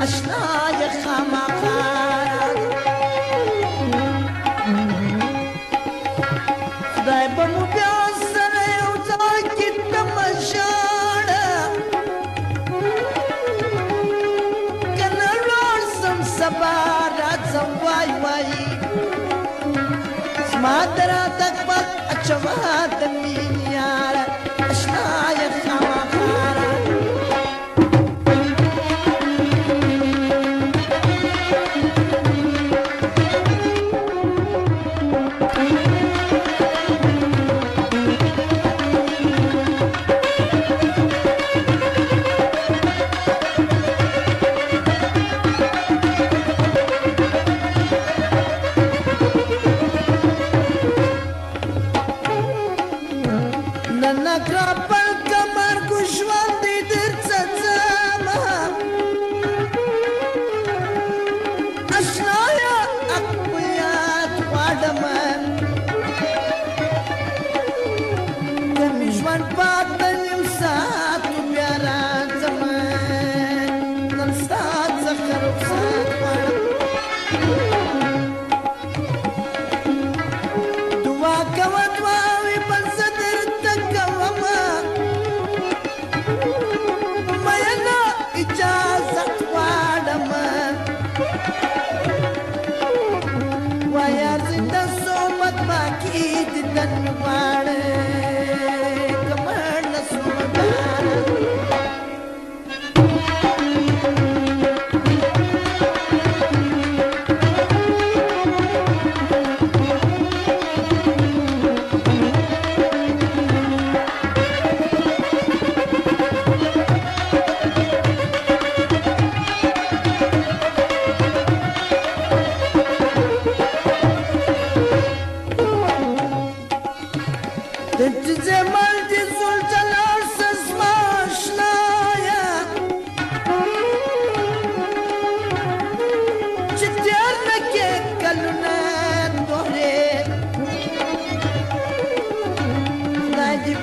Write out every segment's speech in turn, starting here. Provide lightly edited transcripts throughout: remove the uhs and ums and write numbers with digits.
اشنا یې خامخا خدای به مو بیا سره یو ځای کې تماشاړه که نه لاړ سم سبا راځم وای وای زما د راتګ وخت اچوه د مینې یاره اشنا یې خامخا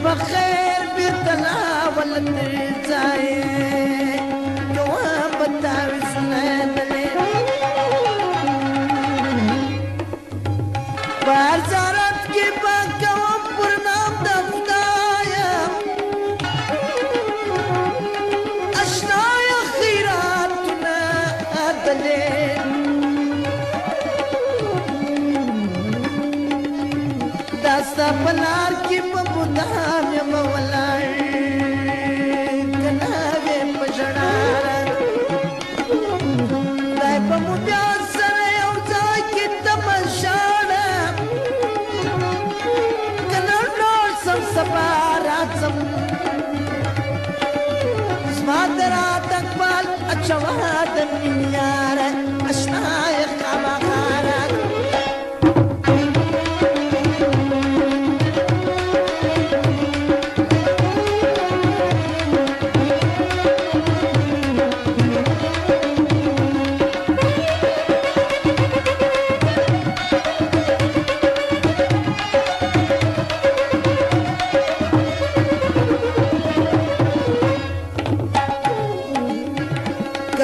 بخیر بیرتلا ولندر جائے جوان بتاوی سنین لے بار زارت کی باکوام پر نام دفتایا اشنایا خیراتنا ادلے داستا پلار کی ببودام یم ولار کناوی پشڑارا دای پمو بیار سر یو ځای کی تماشاڑا کنر نور سم سبا راځم زما درات اقبال اچوا د مینیار اشنا یې خامخا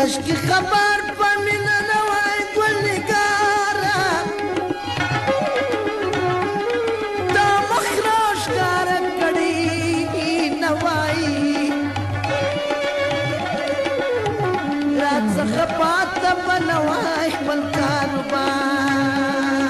کشکی خبر پمینا نوائی گل نگارا دا مخراش کارا کڑی نوائی رات سخ پاتا بنوائی بل کاروبار